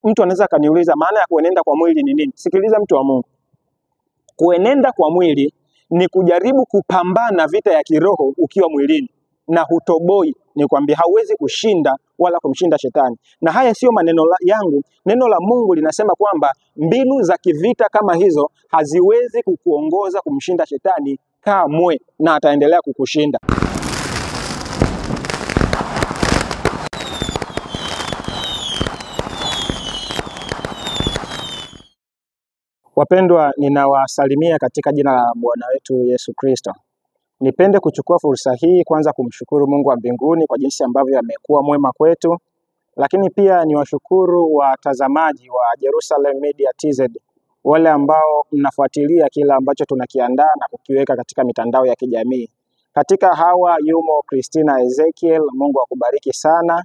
Mtu anaweza kaniuliza maana ya kuenenda kwa mwili ni nini? Sikiliza mtu wa Mungu. Kuenenda kwa mwili ni kujaribu kupambana vita ya kiroho ukiwa mwilini, na hutoboi. Nikwambia hauwezi kushinda wala kumshinda shetani. Na haya sio maneno yangu. Neno la Mungu linasema kwamba mbinu za kivita kama hizo haziwezi kukuongoza kumshinda shetani kamwe, na ataendelea kukushinda. Wapendwa, ninawasalimia katika jina la Bwana wetu Yesu Kristo. Nipende kuchukua fursa hii kwanza kumshukuru Mungu wa mbinguni kwa jinsi ambavyo amekuwa mwema kwetu, lakini pia niwashukuru watazamaji wa Jerusalem Media TZ, wale ambao mnafuatilia kila ambacho tunakiandaa na kukiweka katika mitandao ya kijamii. Katika hawa yumo Christina Ezekiel, Mungu akubariki sana.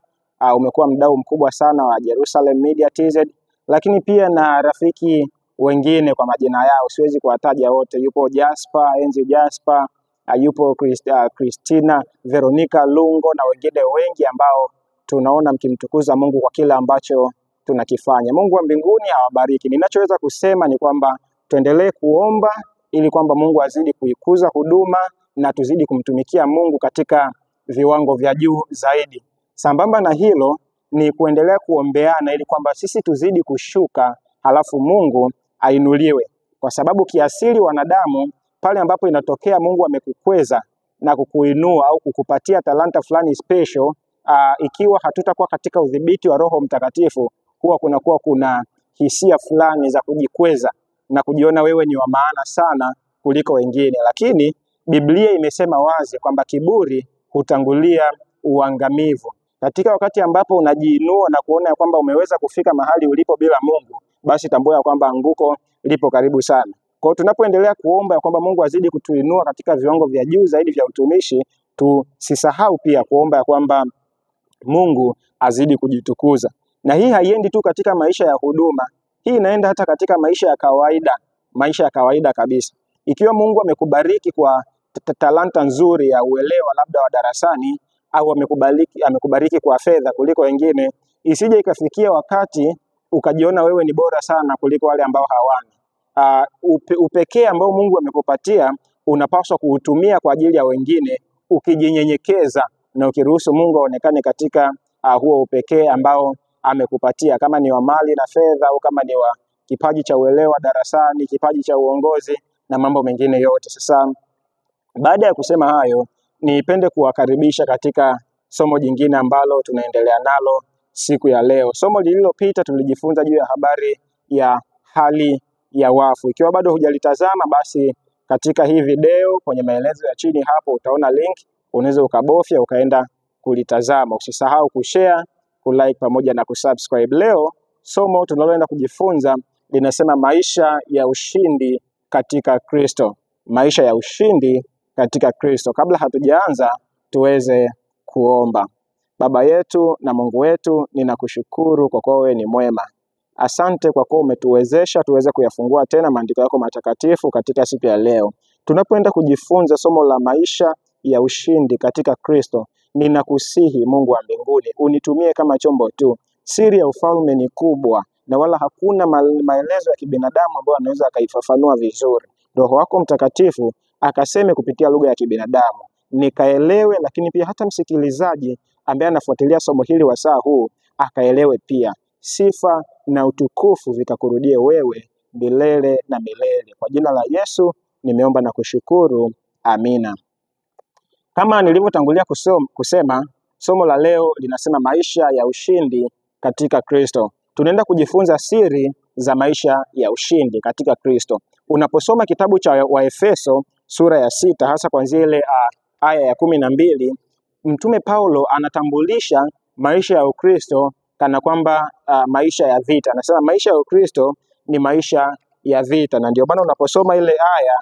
Umekuwa mdau mkubwa sana wa Jerusalem Media TZ, lakini pia na rafiki wengine kwa majina yao siwezi kuwataja wote. Yupo Jasper, Enzi Jasper, yupo Christina, Veronica Lungo na wengine wengi ambao tunaona mkimtukuza Mungu kwa kila ambacho tunakifanya. Mungu wa mbinguni awabariki. Ninachoweza kusema ni kwamba tuendelee kuomba ili kwamba Mungu azidi kuikuza huduma na tuzidi kumtumikia Mungu katika viwango vya juu zaidi. Sambamba na hilo ni kuendelea kuombeana ili kwamba sisi tuzidi kushuka, halafu Mungu ainuliwe. Kwa sababu kiasili wanadamu, pale ambapo inatokea Mungu amekukweza na kukuinua au kukupatia talanta fulani special, ikiwa hatutakuwa katika udhibiti wa Roho Mtakatifu, huwa kuna hisia fulani za kujikweza na kujiona wewe ni wa maana sana kuliko wengine. Lakini Biblia imesema wazi kwamba kiburi hutangulia uangamivu. Katika wakati ambapo unajiinua na kuona kwamba umeweza kufika mahali ulipo bila Mungu, basi tambua kwamba anguko lipo karibu sana. Kwa hiyo tunapoendelea kuomba kwamba Mungu azidi kutuinua katika viwango vya juu zaidi vya utumishi, tusisahau pia kuomba kwamba Mungu azidi kujitukuza. Na hii haiendi tu katika maisha ya huduma, hii inaenda hata katika maisha ya kawaida kabisa. Ikiwa Mungu amekubariki kwa talanta nzuri ya uelewa labda wa darasani, au amekubariki kwa fedha kuliko wengine, isije ikafikia wakati ukajiona wewe ni bora sana kuliko wale ambao hawana. Upekee ambao Mungu amekupatia unapaswa kuutumia kwa ajili ya wengine, ukijinyenyekeza na ukiruhusu Mungu aonekane katika huo upekee ambao amekupatia, kama ni wa mali na fedha au kama ni wa kipaji cha uelewa darasani, kipaji cha uongozi na mambo mengine yote. Sasa baada ya kusema hayo, nipende kuwakaribisha katika somo jingine ambalo tunaendelea nalo siku ya leo. Somo lililopita tulijifunza juu ya habari ya hali ya wafu. Ikiwa bado hujalitazama, basi katika hii video kwenye maelezo ya chini hapo utaona link, unaweza ukabofya ukaenda kulitazama. Usisahau kushare, kulike pamoja na kusubscribe. Leo somo tunaloenda kujifunza linasema maisha ya ushindi katika Kristo. Maisha ya ushindi katika Kristo. Kabla hatujaanza, tuweze kuomba. Baba yetu na Mungu wetu, ninakushukuru kwa kuwa wewe ni mwema. Asante kwa kuwa umetuwezesha tuweze kuyafungua tena maandiko yako matakatifu katika siku ya leo. Tunapoenda kujifunza somo la maisha ya ushindi katika Kristo, ninakusihi Mungu wa mbinguni, unitumie kama chombo tu. Siri ya ufalme ni kubwa na wala hakuna maelezo ya kibinadamu ambayo anaweza akaifafanua vizuri. Roho wako Mtakatifu akaseme kupitia lugha ya kibinadamu, nikaelewe, lakini pia hata msikilizaji ambaye anafuatilia somo hili wa saa huu akaelewe pia. Sifa na utukufu vikakurudie wewe milele na milele. Kwa jina la Yesu nimeomba na kushukuru. Amina. Kama nilivyotangulia kusema, somo la leo linasema maisha ya ushindi katika Kristo. Tunaenda kujifunza siri za maisha ya ushindi katika Kristo. Unaposoma kitabu cha Waefeso sura ya 6 hasa kuanzia ile aya ya 12, Mtume Paulo anatambulisha maisha ya Ukristo kana kwamba maisha ya vita. Anasema maisha ya Ukristo ni maisha ya vita, na ndio maana unaposoma ile aya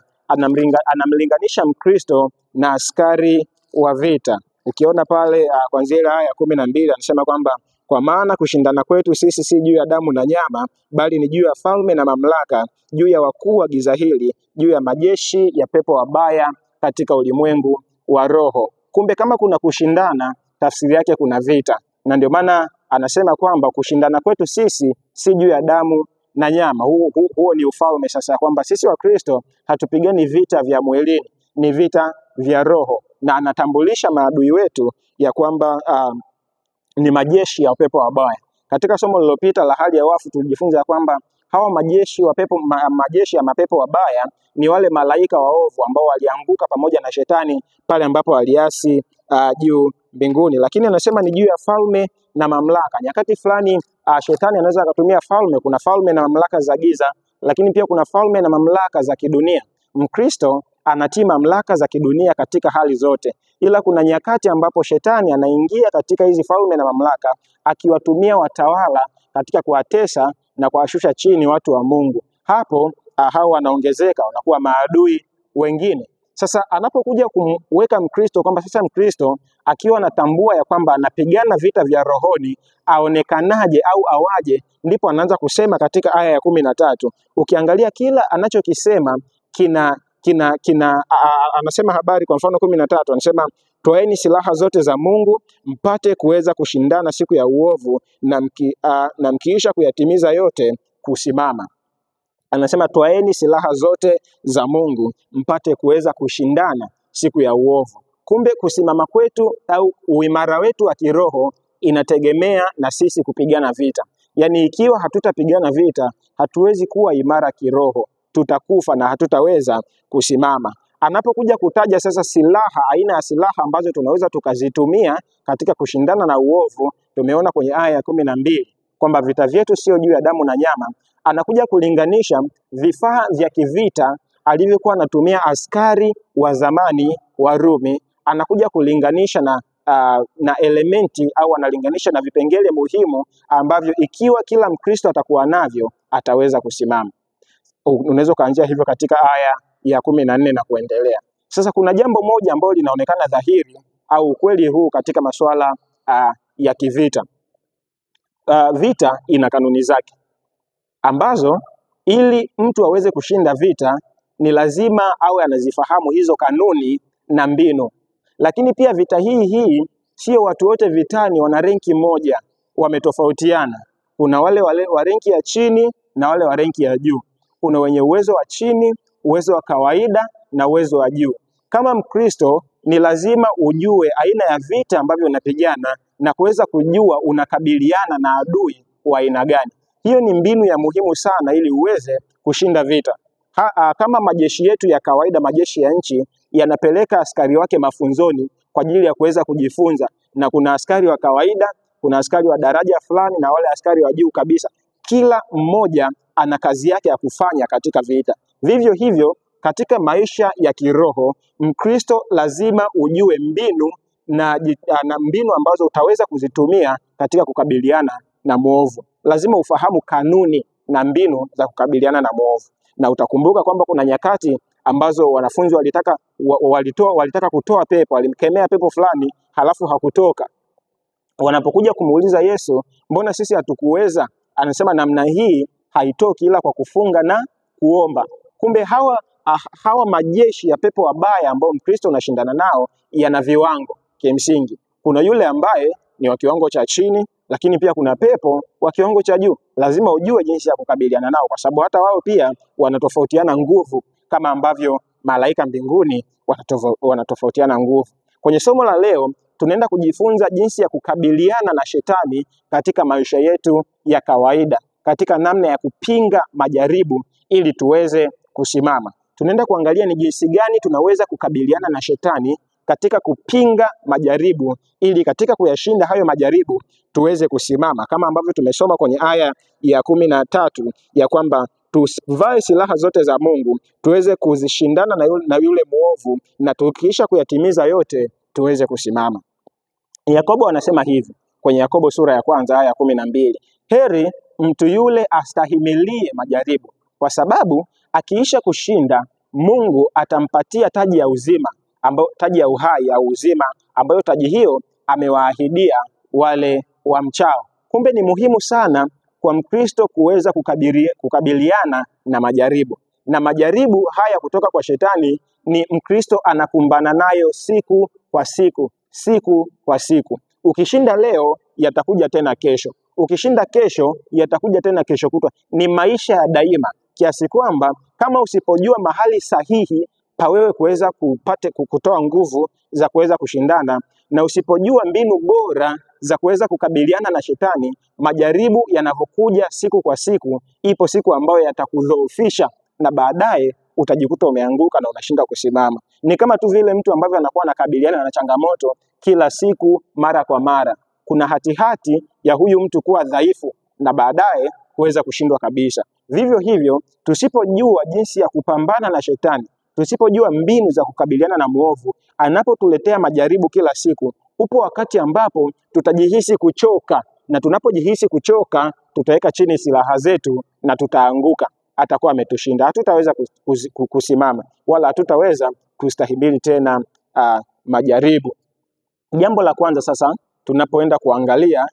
anamlinganisha Mkristo na askari wa vita. Ukiona pale kuanzia ile aya ya 12 anasema kwamba kwa maana kushindana kwetu sisi si juu ya damu na nyama, bali ni juu ya falme na mamlaka, juu ya wakuu wa giza hili, juu ya majeshi ya pepo wabaya katika ulimwengu wa roho. Kumbe kama kuna kushindana, tafsiri yake kuna vita. Na ndio maana anasema kwamba kushindana kwetu sisi si juu ya damu na nyama. Huo ni ufalme sasa, kwamba sisi wa Kristo hatupigani vita vya mwilini, ni vita vya roho, na anatambulisha maadui wetu ya kwamba ni majeshi ya pepo wabaya. Katika somo lililopita la hali ya wafu tulijifunza kwamba hawa majeshi ya mapepo wabaya ni wale malaika waovu ambao walianguka pamoja na shetani pale ambapo aliasi juu mbinguni. Lakini anasema ni juu ya falme na mamlaka. Nyakati fulani shetani anaweza akatumia falme. Kuna falme na mamlaka za giza, lakini pia kuna falme na mamlaka za kidunia. Mkristo anatii mamlaka za kidunia katika hali zote, ila kuna nyakati ambapo shetani anaingia katika hizi falme na mamlaka akiwatumia watawala katika kuwatesa na kuwashusha chini watu wa Mungu. Hapo hao wanaongezeka, wanakuwa maadui wengine. Sasa anapokuja kumweka Mkristo kwamba sasa Mkristo akiwa anatambua ya kwamba anapigana vita vya rohoni, aonekanaje au awaje, ndipo anaanza kusema katika aya ya 13. Ukiangalia kila anachokisema anasema habari. Kwa mfano 13 anasema toeni silaha zote za Mungu mpate kuweza kushindana siku ya uovu, na mkiisha kuyatimiza yote kusimama. Anasema toeni silaha zote za Mungu mpate kuweza kushindana siku ya uovu. Kumbe kusimama kwetu au uimara wetu wa kiroho inategemea na sisi kupigana vita. Yaani ikiwa hatutapigana vita, hatuwezi kuwa imara kiroho, tutakufa na hatutaweza kusimama. Anapokuja kutaja sasa silaha, aina ya silaha ambazo tunaweza tukazitumia katika kushindana na uovu, tumeona kwenye aya ya 12 kwamba vita vyetu sio juu ya damu na nyama. Anakuja kulinganisha vifaa vya kivita alivyokuwa anatumia askari wa zamani wa Rumi. Anakuja kulinganisha na elementi au analinganisha na vipengele muhimu ambavyo ikiwa kila Mkristo atakuwa navyo ataweza kusimama. Unaweza kuanzia hivyo katika aya ya 14 na kuendelea. Sasa kuna jambo moja ambalo linaonekana dhahiri au ukweli huu katika masuala ya kivita. Vita ina kanuni zake ambazo ili mtu aweze kushinda vita ni lazima awe anazifahamu hizo kanuni na mbinu. Lakini pia vita hii sio watu wote vitani wana renki moja, wametofautiana. Kuna wale wa renki ya chini na wale wa renki ya juu. Kuna wenye uwezo wa chini, uwezo wa kawaida na uwezo wa juu. Kama Mkristo ni lazima ujue aina ya vita ambavyo unapigana na kuweza kujua unakabiliana na adui wa aina gani. Hiyo ni mbinu ya muhimu sana ili uweze kushinda vita. Kama majeshi yetu ya kawaida, majeshi ya nchi yanapeleka askari wake mafunzoni kwa ajili ya kuweza kujifunza, na kuna askari wa kawaida, kuna askari wa daraja fulani na wale askari wa juu kabisa. Kila mmoja ana kazi yake ya kufanya katika vita. Vivyo hivyo katika maisha ya kiroho, Mkristo lazima ujue mbinu na mbinu ambazo utaweza kuzitumia katika kukabiliana na mwovu. Lazima ufahamu kanuni na mbinu za kukabiliana na mwovu. Na utakumbuka kwamba kuna nyakati ambazo wanafunzi walitaka kutoa pepo, walimkemea pepo fulani halafu hakutoka. Wanapokuja kumuuliza Yesu, mbona sisi hatukuweza? Anasema namna hii haitoki ila kwa kufunga na kuomba. Kumbe hawa majeshi ya pepo wabaya ambao Mkristo unashindana nao yana viwango kimsingi. Kuna yule ambaye ni wa kiwango cha chini, lakini pia kuna pepo wa kiwango cha juu. Lazima ujue jinsi ya kukabiliana nao, kwa sababu hata wao pia wanatofautiana nguvu kama ambavyo malaika mbinguni wanatofautiana nguvu. Kwenye somo la leo tunaenda kujifunza jinsi ya kukabiliana na shetani katika maisha yetu ya kawaida, katika namna ya kupinga majaribu ili tuweze kusimama. Tunaenda kuangalia ni jinsi gani tunaweza kukabiliana na shetani katika kupinga majaribu ili katika kuyashinda hayo majaribu tuweze kusimama, kama ambavyo tumesoma kwenye aya ya 13 ya kwamba tuvae silaha zote za Mungu tuweze kuzishindana na yule mwovu, na tukiisha kuyatimiza yote tuweze kusimama. Yakobo anasema hivi kwenye Yakobo sura ya 1 aya ya 12, heri mtu yule astahimilie majaribu, kwa sababu akiisha kushinda Mungu atampatia taji ya uzima, taji ya uhai au uzima, ambayo taji hiyo amewaahidia wale wamchao. Kumbe ni muhimu sana kwa Mkristo kuweza kukabiliana na majaribu. Na majaribu haya kutoka kwa shetani ni Mkristo anakumbana nayo siku kwa siku, siku kwa siku. Ukishinda leo, yatakuja tena kesho. Ukishinda kesho, yatakuja tena kesho kutwa. Ni maisha ya daima, kiasi kwamba kama usipojua mahali sahihi pa wewe kuweza kutoa nguvu za kuweza kushindana, na usipojua mbinu bora za kuweza kukabiliana na shetani, majaribu yanavyokuja siku kwa siku, ipo siku ambayo yatakudhoofisha na baadaye utajikuta umeanguka na unashindwa kusimama. Ni kama tu vile mtu ambavyo anakuwa anakabiliana na changamoto kila siku mara kwa mara. Kuna hatihati ya huyu mtu kuwa dhaifu na baadaye kuweza kushindwa kabisa. Vivyo hivyo, tusipojua jinsi ya kupambana na shetani, tusipojua mbinu za kukabiliana na muovu, anapotuletea majaribu kila siku, upo wakati ambapo tutajihisi kuchoka, na tunapojihisi kuchoka, tutaweka chini silaha zetu na tutaanguka. Atakuwa ametushinda, hatutaweza kusimama wala hatutaweza kustahimili tena majaribu. Jambo la kwanza sasa, tunapoenda kuangalia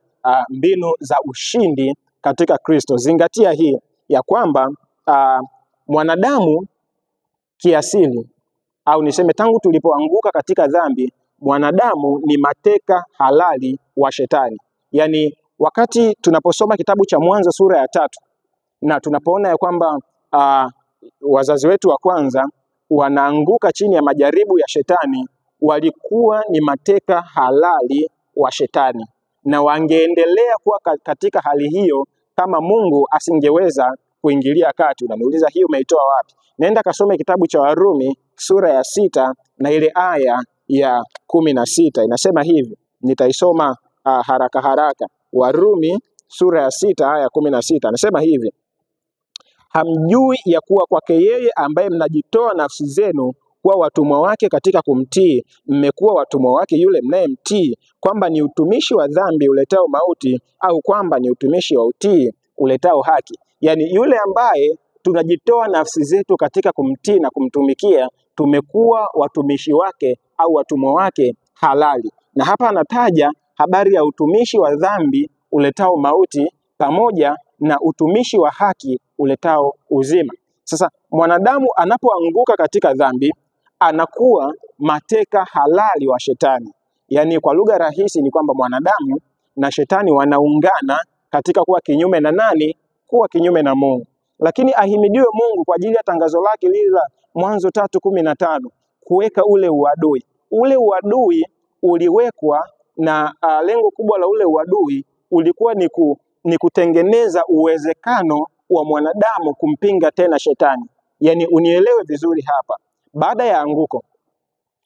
mbinu za ushindi katika Kristo, zingatia hii ya kwamba mwanadamu kiasili, au niseme tangu tulipoanguka katika dhambi, mwanadamu ni mateka halali wa shetani. Yaani wakati tunaposoma kitabu cha Mwanzo sura ya 3 na tunapoona ya kwamba wazazi wetu wa kwanza wanaanguka chini ya majaribu ya shetani, walikuwa ni mateka halali wa shetani, na wangeendelea kuwa katika hali hiyo kama Mungu asingeweza kuingilia kati. Unaniuliza hii umeitoa wapi? Nenda kasome kitabu cha Warumi sura ya 6 na ile aya ya 16. Inasema hivi, nitaisoma haraka haraka. Warumi sura ya 6 aya ya 16. Anasema hivi: hamjui ya kuwa kwake yeye ambaye mnajitoa nafsi zenu kuwa watumwa wake katika kumtii, mmekuwa watumwa wake yule mnayemtii, kwamba ni utumishi wa dhambi uletao mauti, au kwamba ni utumishi wa utii uletao haki. Yaani yule ambaye tunajitoa nafsi zetu katika kumtii na kumtumikia, tumekuwa watumishi wake au watumwa wake halali. Na hapa anataja habari ya utumishi wa dhambi uletao mauti pamoja na utumishi wa haki uletao uzima. Sasa mwanadamu anapoanguka katika dhambi, anakuwa mateka halali wa shetani. Yaani kwa lugha rahisi ni kwamba mwanadamu na shetani wanaungana katika kuwa kinyume na nani? Kuwa kinyume na Mungu. Lakini ahimidiwe Mungu kwa ajili ya tangazo lake lile la Mwanzo 3:15, kuweka ule uadui. Ule uadui uliwekwa na lengo kubwa la ule uadui ulikuwa ni kutengeneza uwezekano wa mwanadamu kumpinga tena shetani. Yaani unielewe vizuri hapa. Baada ya anguko,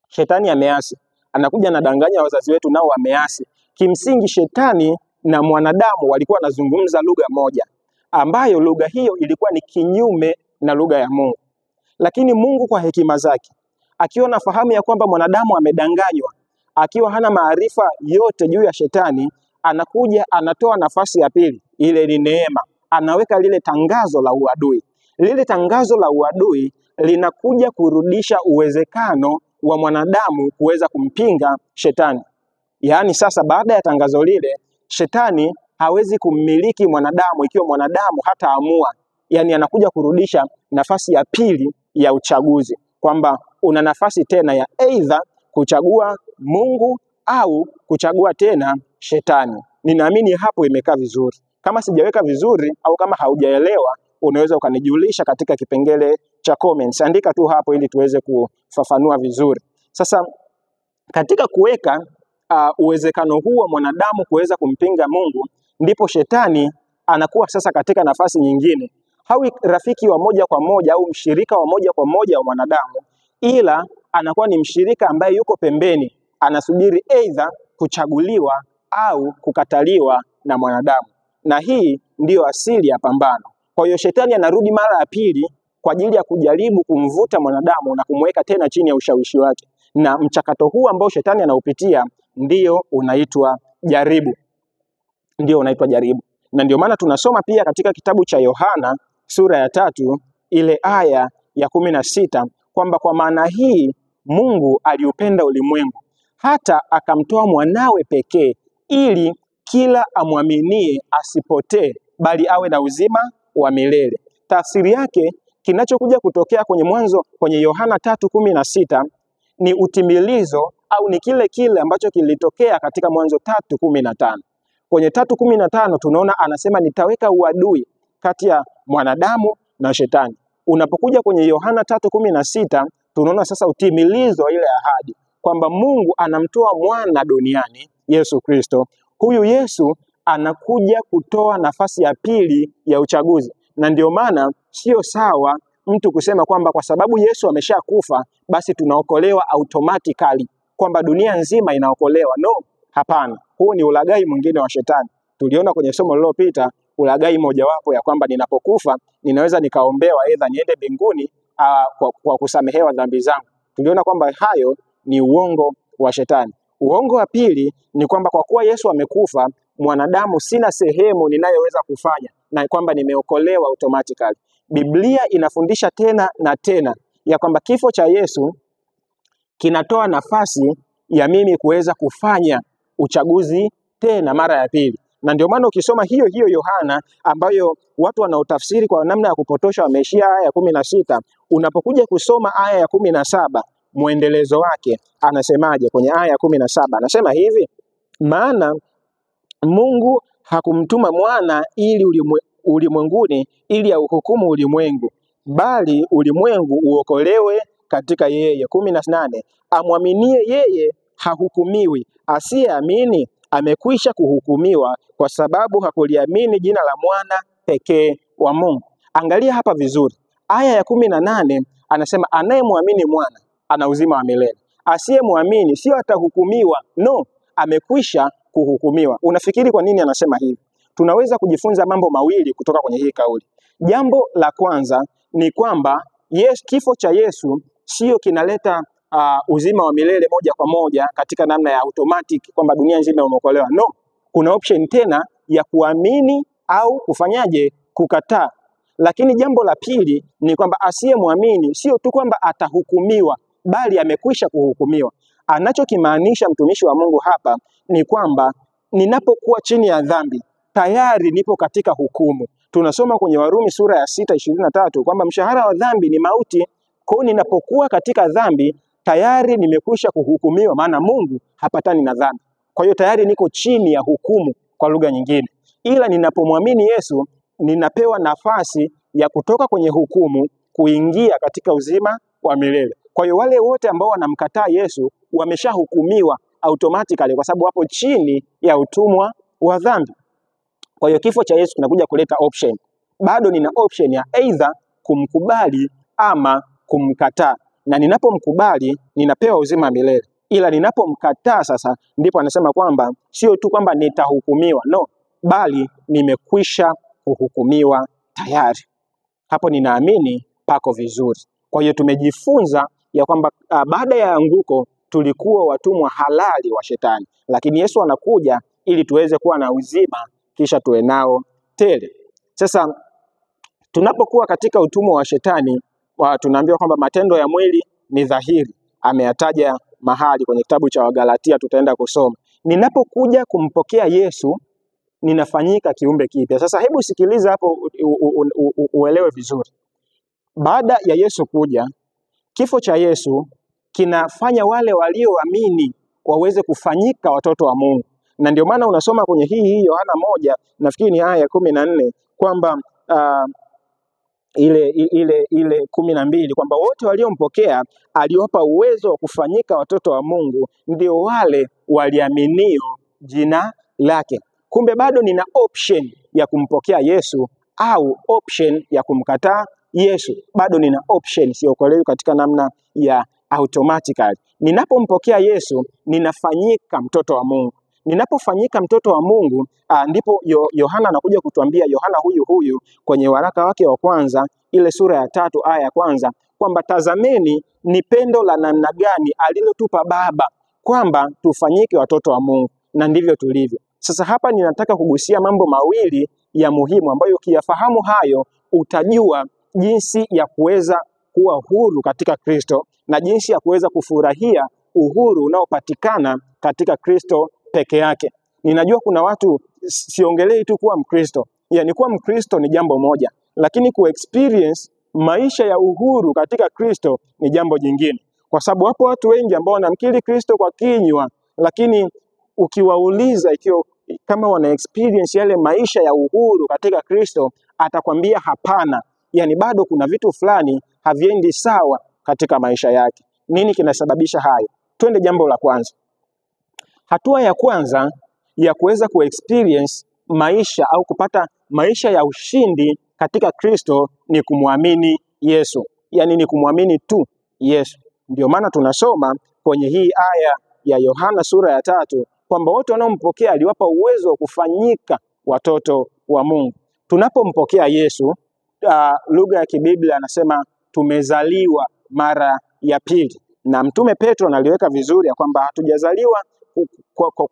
shetani ameasi. Anakuja anadanganya wazazi wetu nao wameasi. Kimsingi shetani na mwanadamu walikuwa wanazungumza lugha moja, ambayo lugha hiyo ilikuwa ni kinyume na lugha ya Mungu. Lakini Mungu kwa hekima zake, akiwa nafahamu ya kwamba mwanadamu amedanganywa, akiwa hana maarifa yote juu ya shetani, anakuja anatoa nafasi ya pili, ile ni neema. Anaweka lile tangazo la uadui. Lile tangazo la uadui linakuja kurudisha uwezekano wa mwanadamu kuweza kumpinga shetani. Yaani sasa baada ya tangazo lile, shetani hawezi kummiliki mwanadamu ikiwa mwanadamu hataamua. Yaani anakuja kurudisha nafasi ya pili ya uchaguzi, kwamba una nafasi tena ya aidha kuchagua Mungu au kuchagua tena shetani. Ninaamini hapo imekaa vizuri. Kama sijaweka vizuri au kama haujaelewa, unaweza ukanijulisha katika kipengele cha comments. Andika tu hapo ili tuweze kufafanua vizuri. Sasa katika kuweka uwezekano huu wa mwanadamu kuweza kumpinga Mungu, ndipo shetani anakuwa sasa katika nafasi nyingine. Hawi rafiki wa moja kwa moja au mshirika wa moja kwa moja wa mwanadamu, ila anakuwa ni mshirika ambaye yuko pembeni, anasubiri aidha kuchaguliwa au kukataliwa na mwanadamu. Na hii ndiyo asili ya pambano. Kwa hiyo shetani anarudi mara ya pili kwa ajili ya kujaribu kumvuta mwanadamu na kumweka tena chini ya ushawishi wake. Na mchakato huu ambao shetani anaupitia ndio unaitwa jaribu. Ndio unaitwa jaribu. Na ndio maana tunasoma pia katika kitabu cha Yohana sura ya 3 ile aya ya 16 kwamba kwa maana hii Mungu aliupenda ulimwengu hata akamtoa mwanawe pekee, ili kila amwaminie asipotee bali awe na uzima wa milele. Tafsiri yake, kinachokuja kutokea kwenye Yohana 3:16 ni utimilizo au ni kile ambacho kilitokea katika Mwanzo 3:15. Kwenye 3:15 tunaona anasema nitaweka uadui kati ya mwanadamu na shetani. Unapokuja kwenye Yohana 3:16 tunaona sasa utimilizo wa ile ahadi kwamba Mungu anamtoa mwana duniani, Yesu Kristo. Huyu Yesu anakuja kutoa nafasi ya pili ya uchaguzi, na ndio maana sio sawa mtu kusema kwamba kwa sababu Yesu ameshakufa basi tunaokolewa automatically, kwamba dunia nzima inaokolewa. No, hapana. Huu ni ulaghai mwingine wa shetani. Tuliona kwenye somo lililopita ulaghai mojawapo ya kwamba ninapokufa ninaweza nikaombewa aidha niende mbinguni kwa kusamehewa dhambi zangu. Tuliona kwamba hayo ni uongo wa shetani. Uongo wa pili ni kwamba kwa kuwa Yesu amekufa, mwanadamu sina sehemu ninayoweza kufanya na kwamba nimeokolewa automatically. Biblia inafundisha tena na tena ya kwamba kifo cha Yesu kinatoa nafasi ya mimi kuweza kufanya uchaguzi tena mara ya pili. Na ndio maana ukisoma hiyo Yohana ambayo watu wanaotafsiri kwa namna ya kupotosha wameishia aya ya 16, unapokuja kusoma aya ya 17 muendelezo wake anasemaje? Kwenye aya ya 17 anasema hivi: maana Mungu hakumtuma mwana ili ulimwenguni ili auhukumu ulimwengu, bali ulimwengu uokolewe katika yeye. 18, amwaminie yeye hahukumiwi, asiyeamini amekwisha kuhukumiwa kwa sababu hakuliamini jina la mwana pekee wa Mungu. Angalia hapa vizuri, aya ya 18 anasema anayemwamini mwana ana uzima wa milele, asiyemwamini sio atahukumiwa, no, amekwisha kuhukumiwa. Unafikiri kwa nini anasema hivi? Tunaweza kujifunza mambo mawili kutoka kwenye hii kauli. Jambo la kwanza ni kwamba kifo cha Yesu sio kinaleta uzima wa milele moja kwa moja katika namna ya automatic kwamba dunia nzima imeokolewa. No, kuna option tena ya kuamini au kufanyaje, kukataa. Lakini jambo la pili ni kwamba asiyemwamini sio tu kwamba atahukumiwa, bali amekwisha kuhukumiwa. Anachokimaanisha mtumishi wa Mungu hapa ni kwamba ninapokuwa chini ya dhambi tayari nipo katika hukumu. Tunasoma kwenye Warumi sura ya 6:23 kwamba mshahara wa dhambi ni mauti. Kwa hiyo ninapokuwa katika dhambi tayari nimekwisha kuhukumiwa, maana Mungu hapatani na dhambi. Kwa hiyo tayari niko chini ya hukumu kwa lugha nyingine. Ila ninapomwamini Yesu ninapewa nafasi ya kutoka kwenye hukumu kuingia katika uzima wa milele. Kwa hiyo wale wote ambao wanamkataa Yesu wameshahukumiwa automatically kwa sababu wapo chini ya utumwa wa dhambi. Kwa hiyo kifo cha Yesu kinakuja kuleta option. Bado nina option ya either kumkubali ama kumkataa. Na ninapomkubali ninapewa uzima milele. Ila ninapomkataa sasa ndipo anasema kwamba sio tu kwamba nitahukumiwa, no, bali nimekwisha kuhukumiwa tayari. Hapo ninaamini pako vizuri. Kwa hiyo tumejifunza ya kwamba baada ya anguko tulikuwa watumwa halali wa shetani, lakini Yesu anakuja ili tuweze kuwa na uzima kisha tuwe nao tele. Sasa tunapokuwa katika utumwa wa shetani, tunaambiwa kwamba matendo ya mwili ni dhahiri. Ameyataja mahali kwenye kitabu cha Wagalatia, tutaenda kusoma. Ninapokuja kumpokea Yesu ninafanyika kiumbe kipya. Sasa hebu sikiliza hapo uelewe vizuri. Baada ya Yesu kuja, kifo cha Yesu kinafanya wale walioamini waweze kufanyika watoto wa Mungu. Na ndio maana unasoma kwenye hii Yohana 1, nafikiri ni aya ya 14 kwamba ile 12 kwamba wote waliompokea aliwapa uwezo wa kufanyika watoto wa Mungu, ndio wale waliaminio jina lake. Kumbe bado nina option ya kumpokea Yesu au option ya kumkataa Yesu. Bado nina option, siokolewi katika namna ya automatically. Ninapompokea Yesu ninafanyika mtoto wa Mungu. Ninapofanyika mtoto wa Mungu ndipo Yohana anakuja kutuambia, Yohana huyu kwenye waraka wake wa kwanza ile sura ya 3 aya ya kwanza kwamba tazameni ni pendo la namna gani alilotupa Baba kwamba tufanyike watoto wa Mungu, na ndivyo tulivyo. Sasa hapa ninataka kugusia mambo mawili ya muhimu ambayo ukiyafahamu hayo utajua jinsi ya kuweza kuwa huru katika Kristo na jinsi ya kuweza kufurahia uhuru unaopatikana katika Kristo peke yake. Ninajua kuna watu, siongelei tu kuwa Mkristo. Yaani kuwa Mkristo ni jambo moja, lakini ku-experience maisha ya uhuru katika Kristo ni jambo jingine. Kwa sababu wapo watu wengi ambao wanamkiri Kristo kwa kinywa, lakini ukiwauliza kama wana experience yale maisha ya uhuru katika Kristo, atakwambia hapana, yani bado kuna vitu fulani haviendi sawa katika maisha yake. Nini kinasababisha hayo? Twende jambo la kwanza. Hatua ya kwanza ya kuweza kuexperience maisha au kupata maisha ya ushindi katika Kristo ni kumwamini Yesu. Yani ni kumwamini tu Yesu. Ndio maana tunasoma kwenye hii aya ya Yohana sura ya 3 kwamba wote wanaompokea aliwapa uwezo wa kufanyika watoto wa Mungu. Tunapompokea Yesu, lugha ya kibiblia anasema tumezaliwa mara ya pili. Na Mtume Petro analiweka vizuri ya kwamba hatujazaliwa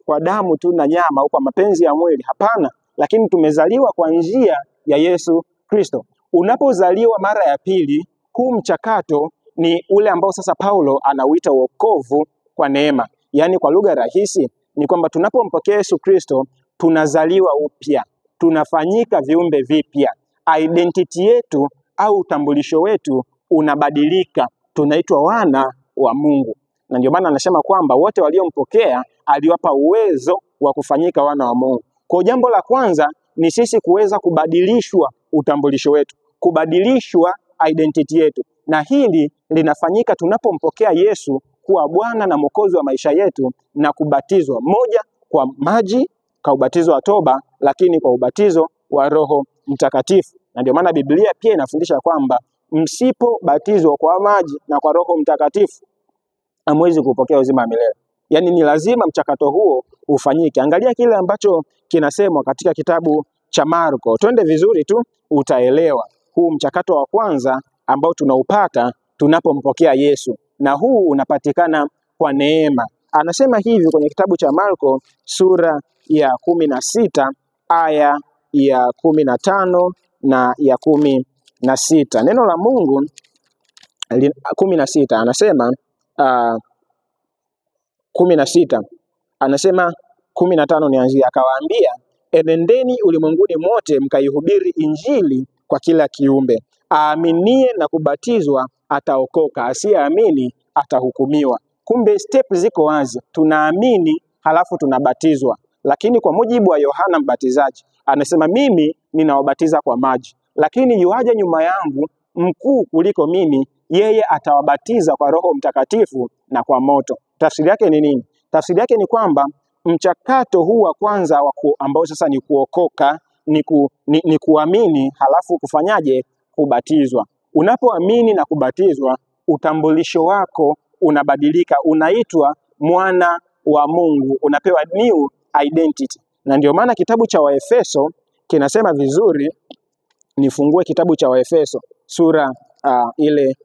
kwa damu tu na nyama au kwa mapenzi ya mwili. Hapana, lakini tumezaliwa kwa njia ya Yesu Kristo. Unapozaliwa mara ya pili, huu mchakato ni ule ambao sasa Paulo anauita wokovu kwa neema. Yaani kwa lugha rahisi ni kwamba tunapompokea Yesu Kristo tunazaliwa upya, tunafanyika viumbe vipya. Identity yetu au utambulisho wetu unabadilika, tunaitwa wana wa Mungu. Na ndio maana anasema kwamba wote waliompokea aliwapa uwezo wa kufanyika wana wa Mungu. Kwa jambo la kwanza ni sisi kuweza kubadilishwa utambulisho wetu, kubadilishwa identity yetu. Na hili linafanyika tunapompokea Yesu kuwa Bwana na Mwokozi wa maisha yetu na kubatizwa, moja kwa maji kwa ubatizo wa toba, lakini kwa ubatizo wa Roho Mtakatifu. Na ndio maana Biblia pia inafundisha kwamba msipobatizwa kwa maji na kwa Roho Mtakatifu hamwezi kupokea uzima wa milele. Yaani ni lazima mchakato huo ufanyike. Angalia kile ambacho kinasemwa katika kitabu cha Marko. Twende vizuri tu utaelewa huu mchakato wa kwanza ambao tunaupata tunapompokea Yesu, na huu unapatikana kwa neema. Anasema hivi kwenye kitabu cha Marko sura ya 16 aya ya 15 na ya 16. Neno la Mungu 16 anasema 16 anasema 15 nianzia, akawaambia, enendeni ulimwenguni mote mkaihubiri injili kwa kila kiumbe. Aaminie na kubatizwa ataokoka, asiyeamini atahukumiwa. Kumbe step ziko wazi, tunaamini halafu tunabatizwa. Lakini kwa mujibu wa Yohana Mbatizaji anasema, mimi ninawabatiza kwa maji, lakini yuaje nyuma yangu mkuu kuliko mimi, yeye atawabatiza kwa Roho Mtakatifu na kwa moto. Tafsiri yake ni nini? Tafsiri yake ni kwamba mchakato huu wa kwanza ambao sasa ni kuokoka, ni kuamini halafu kufanyaje? Kubatizwa. Unapoamini na kubatizwa, utambulisho wako unabadilika, unaitwa mwana wa Mungu, unapewa new identity. Na ndio maana kitabu cha Waefeso kinasema vizuri, nifungue kitabu cha Waefeso sura ile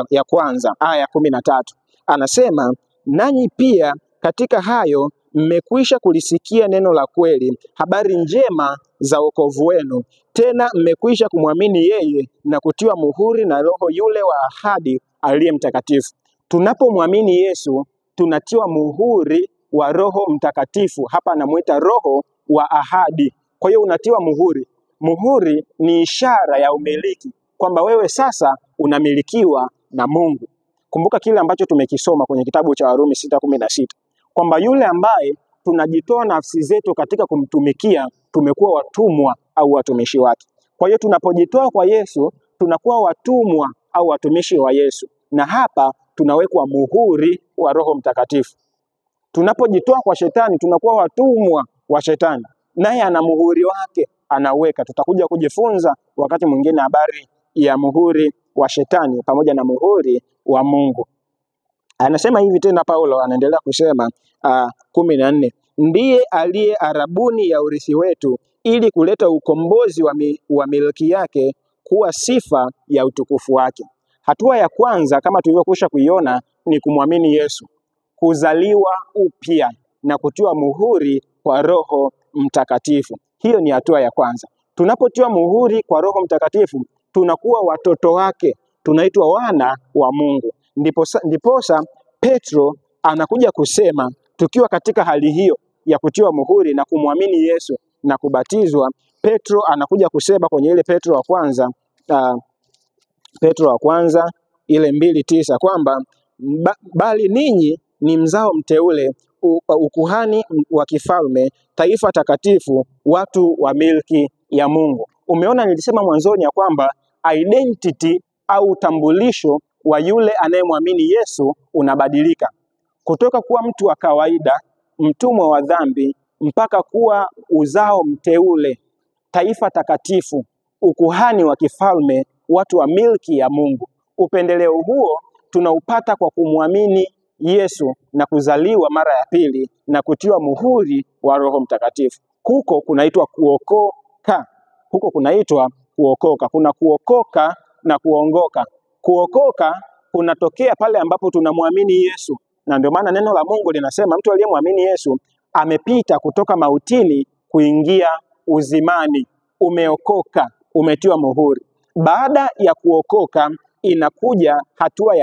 ya kwanza aya 13. Anasema, nanyi pia katika hayo mmekwisha kulisikia neno la kweli, habari njema za wokovu wenu, tena mmekwisha kumwamini yeye na kutiwa muhuri na Roho yule wa ahadi aliye Mtakatifu. Tunapomwamini Yesu tunatiwa muhuri wa Roho Mtakatifu. Hapa anamuita Roho wa ahadi. Kwa hiyo unatiwa muhuri. Muhuri ni ishara ya umiliki, kwamba wewe sasa unamilikiwa na Mungu. Kumbuka kile ambacho tumekisoma kwenye kitabu cha Warumi 6:16 kwamba yule ambaye tunajitoa nafsi zetu katika kumtumikia tumekuwa watumwa au watumishi wake. Kwa hiyo tunapojitoa kwa Yesu tunakuwa watumwa au watumishi wa Yesu, na hapa tunawekwa muhuri wa Roho Mtakatifu. Tunapojitoa kwa shetani tunakuwa watumwa wa shetani, naye ana muhuri wake anaweka. Tutakuja kujifunza wakati mwingine habari ya muhuri wa shetani pamoja na muhuri wa Mungu. Anasema hivi tena, Paulo anaendelea kusema 14, ndiye aliye arabuni ya urithi wetu, ili kuleta ukombozi wa milki yake, kuwa sifa ya utukufu wake. Hatua ya kwanza kama tulivyokwisha kuiona ni kumwamini Yesu, kuzaliwa upya na kutiwa muhuri kwa Roho Mtakatifu. Hiyo ni hatua ya kwanza. Tunapotiwa muhuri kwa Roho Mtakatifu tunakuwa watoto wake, tunaitwa wana wa Mungu. Ndiposa Petro anakuja kusema, tukiwa katika hali hiyo ya kutiwa muhuri na kumwamini Yesu na kubatizwa, Petro anakuja kusema kwenye ile Petro wa kwanza ile 2:9 kwamba bali ninyi ni mzao mteule, ukuhani wa kifalme, taifa takatifu, watu wa milki ya Mungu. Umeona, nilisema mwanzoni ya kwamba identity au utambulisho wa yule anayemwamini Yesu unabadilika kutoka kuwa mtu wa kawaida, mtumwa wa dhambi, mpaka kuwa uzao mteule, taifa takatifu, ukuhani wa kifalme, watu wa milki ya Mungu. Upendeleo huo tunaupata kwa kumwamini Yesu na kuzaliwa mara ya pili na kutiwa muhuri wa Roho Mtakatifu. Huko kunaitwa kuokoka. Huko kunaitwa kuokoka. Kuna kuokoka na kuongoka. Kuokoka kunatokea pale ambapo tunamwamini Yesu, na ndio maana neno la Mungu linasema mtu aliyemwamini Yesu amepita kutoka mautini kuingia uzimani. Umeokoka, umetiwa muhuri. Baada ya kuokoka inakuja hatua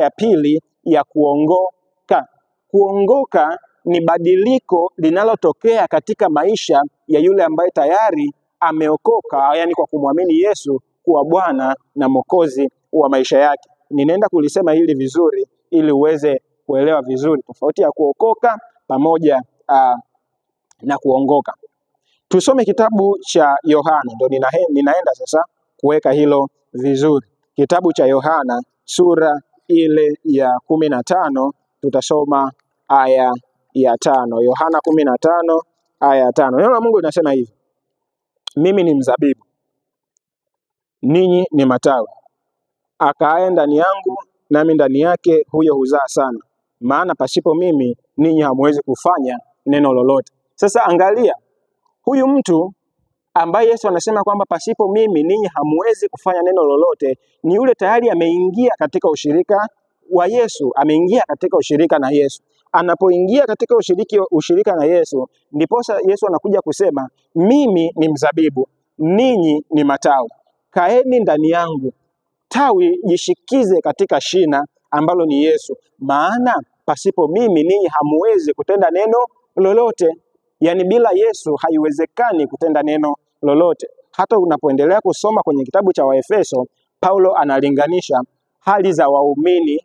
ya pili ya kuongoka. Kuongoka ni badiliko linalotokea katika maisha ya yule ambaye tayari ameokoka, yani kwa kumwamini Yesu kuwa Bwana na Mwokozi wa maisha yake. Ninaenda kulisema hili vizuri ili uweze kuelewa vizuri tofauti ya kuokoka pamoja na kuongoka. Tusome kitabu cha Yohana, ndio ninaenda sasa kuweka hilo vizuri. Kitabu cha Yohana sura ile ya 15, tutasoma aya ya 5. Yohana 15 aya ya 5. Neno la Mungu linasema hivi: mimi ni mzabibu, ninyi ni matawi. Akaaye ndani yangu nami ndani yake, huyo huzaa sana, maana pasipo mimi ninyi hamwezi kufanya neno lolote. Sasa angalia, huyu mtu ambaye Yesu anasema kwamba pasipo mimi ninyi hamwezi kufanya neno lolote, ni yule tayari ameingia katika ushirika wa Yesu, ameingia katika ushirika na Yesu. Anapoingia katika ushirika na Yesu, ndiposa Yesu anakuja kusema mimi ni mzabibu, ninyi ni matawi, kaeni ndani yangu. Tawi jishikize katika shina ambalo ni Yesu, maana pasipo mimi ninyi hamwezi kutenda neno lolote. Yani bila Yesu haiwezekani kutenda neno lolote. Hata unapoendelea kusoma kwenye kitabu cha Waefeso, Paulo analinganisha hali za waumini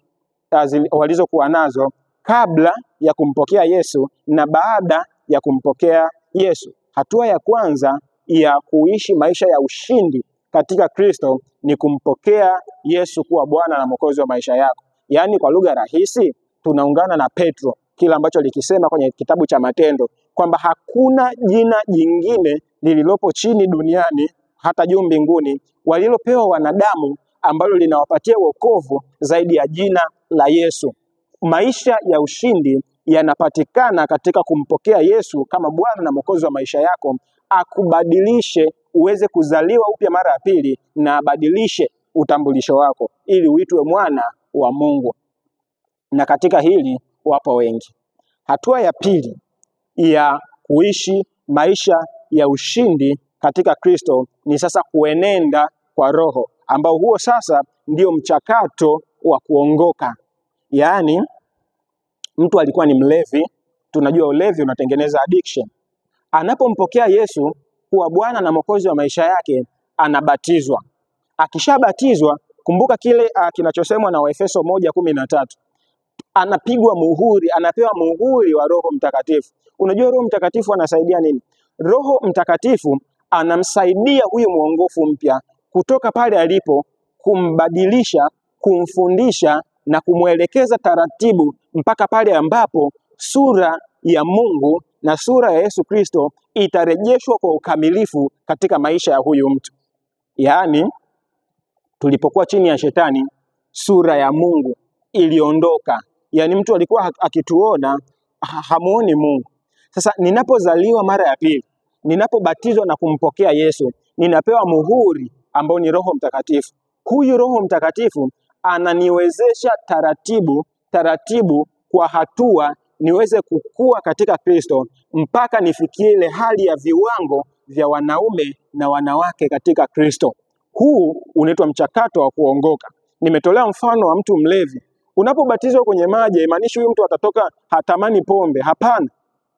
walizokuwa nazo kabla ya kumpokea Yesu na baada ya kumpokea Yesu. Hatua ya kwanza ya kuishi maisha ya ushindi katika Kristo ni kumpokea Yesu kuwa Bwana na Mwokozi wa maisha yako. Yaani kwa lugha rahisi tunaungana na Petro kila ambacho likisema kwenye kitabu cha Matendo kwamba hakuna jina jingine lililopo chini duniani hata juu mbinguni walilopewa wanadamu ambalo linawapatia wokovu zaidi ya jina la Yesu. Maisha ya ushindi yanapatikana katika kumpokea Yesu kama Bwana na Mwokozi wa maisha yako, akubadilishe uweze kuzaliwa upya mara ya pili, na abadilishe utambulisho wako ili uitwe mwana wa Mungu. Na katika hili wapo wengi. Hatua ya pili ya kuishi maisha ya ushindi katika Kristo ni sasa kuenenda kwa Roho, ambao huo sasa ndio mchakato wa kuongoka. Yaani mtu alikuwa ni mlevi, tunajua ulevi unatengeneza addiction. Anapompokea Yesu kuwa Bwana na Mwokozi wa maisha yake, anabatizwa. Akishabatizwa, kumbuka kile kinachosemwa na Waefeso 1:13. Anapigwa muhuri, anapewa muhuri wa Roho Mtakatifu. Unajua Roho Mtakatifu anasaidia nini? Roho Mtakatifu anamsaidia huyu mwongofu mpya kutoka pale alipo, kumbadilisha, kumfundisha na kumwelekeza taratibu mpaka pale ambapo sura ya Mungu na sura ya Yesu Kristo itarejeshwa kwa ukamilifu katika maisha ya huyu mtu. Yaani tulipokuwa chini ya shetani, sura ya Mungu iliondoka. Yaani mtu alikuwa akituona hamuoni Mungu. Sasa ninapozaliwa mara ya pili, ninapobatizwa na kumpokea Yesu, ninapewa muhuri ambao ni Roho Mtakatifu. Huyu Roho Mtakatifu ananiwezesha taratibu kwa hatua niweze kukua katika Kristo mpaka nifikie ile hali ya viwango vya wanaume na wanawake katika Kristo. Huu unaitwa mchakato wa kuongoka. Nimetolea mfano wa mtu mlevi. Unapobatizwa kwenye maji, haimaanishi huyu mtu atatoka hatamani pombe. Hapana.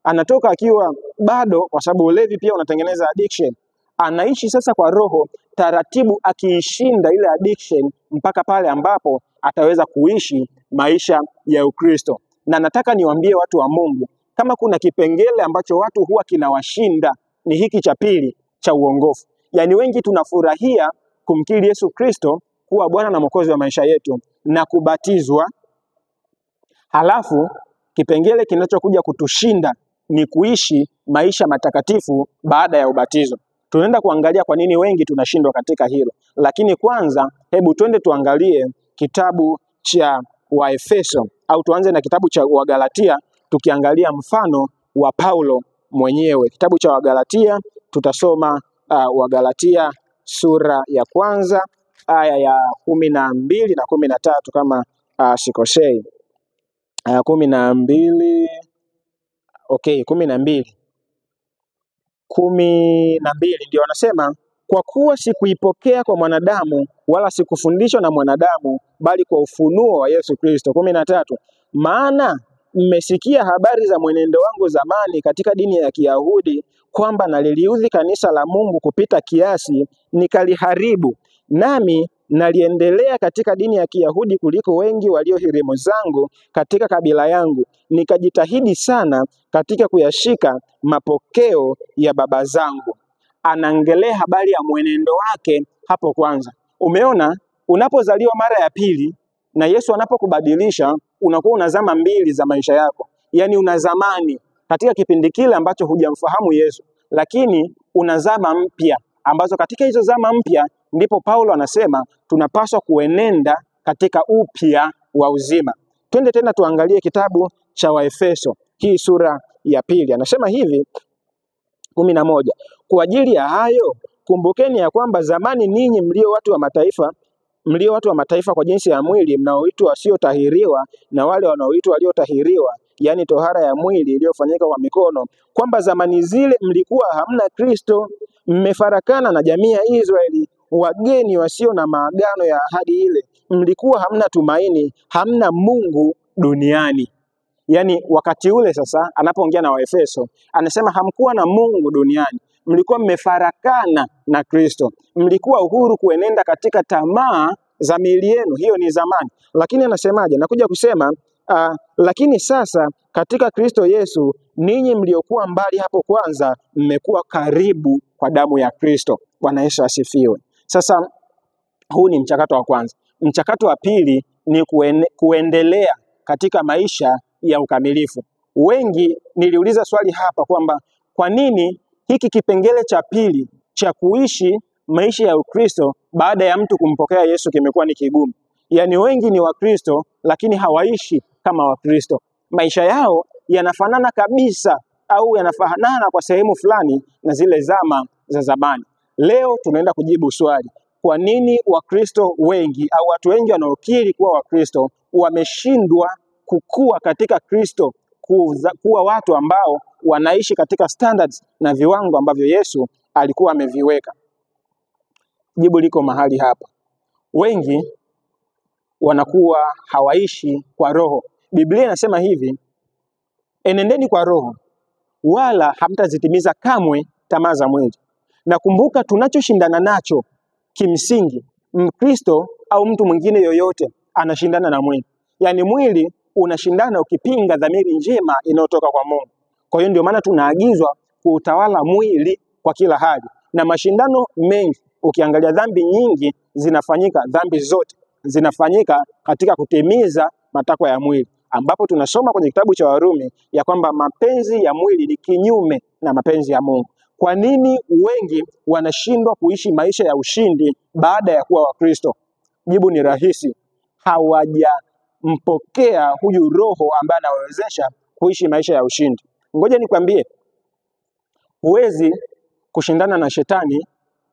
Anatoka akiwa bado, kwa sababu ulevi pia unatengeneza addiction. Anaishi sasa kwa Roho taratibu, akiishinda ile addiction mpaka pale ambapo ataweza kuishi maisha ya Ukristo. Na nataka niwaambie watu wa Mungu, kama kuna kipengele ambacho watu huwa kinawashinda ni hiki cha pili cha uongofu. Yaani wengi tunafurahia kumkiri Yesu Kristo kuwa Bwana na Mwokozi wa maisha yetu na kubatizwa. Halafu kipengele kinachokuja kutushinda ni kuishi maisha matakatifu baada ya ubatizo. Tunaenda kuangalia kwa nini wengi tunashindwa katika hilo. Lakini kwanza hebu twende tuangalie kitabu cha Waefeso, au tuanze na kitabu cha Wagalatia tukiangalia mfano wa Paulo mwenyewe. Kitabu cha Wagalatia tutasoma Wagalatia sura ya kwanza aya ya 12 na 13 kama sikosei. 12 ndio wanasema, kwa kuwa sikuipokea kwa mwanadamu wala sikufundishwa na mwanadamu bali kwa ufunuo wa Yesu Kristo. 13, maana mmesikia habari za mwenendo wangu zamani katika dini ya Kiyahudi, kwamba naliliudhi kanisa la Mungu kupita kiasi, nikaliharibu. Nami naliendelea katika dini ya Kiyahudi kuliko wengi walio hirimu zangu katika kabila yangu, nikajitahidi sana katika kuyashika mapokeo ya baba zangu. Anaongelea habari ya mwenendo wake hapo kwanza. Umeona, unapozaliwa mara ya pili na Yesu anapokubadilisha, unakuwa unazama mbili za maisha yako. Yaani unazamani katika kipindi kile ambacho hujamfahamu Yesu, lakini unazama mpya, ambazo katika hizo zama mpya ndipo Paulo anasema tunapaswa kuenenda katika upya wa uzima. Twende tena tuangalie kitabu cha Waefeso, hii sura ya pili. Anasema hivi 11, kwa ajili ya hayo kumbukeni ya kwamba zamani ninyi mlio watu wa mataifa kwa jinsi ya mwili, mnaoitwa wasiotahiriwa na wale wanaoitwa waliotahiriwa, yaani tohara ya mwili iliyofanyika kwa mikono, kwamba zamani zile mlikuwa hamna Kristo, mmefarakana na jamii ya Israeli, wageni wasio na maagano ya ahadi ile, mlikuwa hamna tumaini, hamna Mungu duniani. Yaani wakati ule sasa anapoongea na Waefeso anasema hamkuwa na Mungu duniani, mlikuwa mmefarakana na Kristo, mlikuwa uhuru kuenenda katika tamaa za miili yenu. Hiyo ni zamani. Lakini anasemaje? Nakuja kusema lakini sasa katika Kristo Yesu ninyi mliokuwa mbali hapo kwanza mmekuwa karibu kwa damu ya Kristo. Bwana Yesu asifiwe. Sasa huu ni mchakato wa kwanza. Mchakato wa pili ni kuendelea katika maisha ya ukamilifu. Wengi niliuliza swali hapa kwamba kwa nini hiki kipengele cha pili cha kuishi maisha ya Ukristo baada ya mtu kumpokea Yesu kimekuwa ni kigumu. Yaani wengi ni Wakristo lakini hawaishi kama Wakristo. Maisha yao yanafanana kabisa au yanafanana kwa sehemu fulani na zile zama za zamani. Leo tunaenda kujibu swali, kwa nini Wakristo wengi au watu wengi wanaokiri kuwa Wakristo wameshindwa kukua katika Kristo, kuwa watu ambao wanaishi katika standards na viwango ambavyo Yesu alikuwa ameviweka? Jibu liko mahali hapa. Wengi wanakuwa hawaishi kwa roho. Biblia inasema hivi, enendeni kwa roho wala hamtazitimiza kamwe tamaa za mwili. Na kumbuka, tunachoshindana nacho kimsingi, Mkristo au mtu mwingine yoyote anashindana na mwili. Yaani mwili unashindana ukipinga dhamiri njema inayotoka kwa Mungu. Kwa hiyo ndio maana tunaagizwa kuutawala mwili kwa kila hali. Na mashindano mengi, ukiangalia dhambi nyingi zinafanyika, dhambi zote zinafanyika katika kutimiza matakwa ya mwili, ambapo tunasoma kwenye kitabu cha Warumi ya kwamba mapenzi ya mwili ni kinyume na mapenzi ya Mungu. Kwa nini wengi wanashindwa kuishi maisha ya ushindi baada ya kuwa Wakristo? Jibu ni rahisi, hawajampokea huyu Roho ambaye anawawezesha kuishi maisha ya ushindi. Ngoja nikwambie, huwezi kushindana na shetani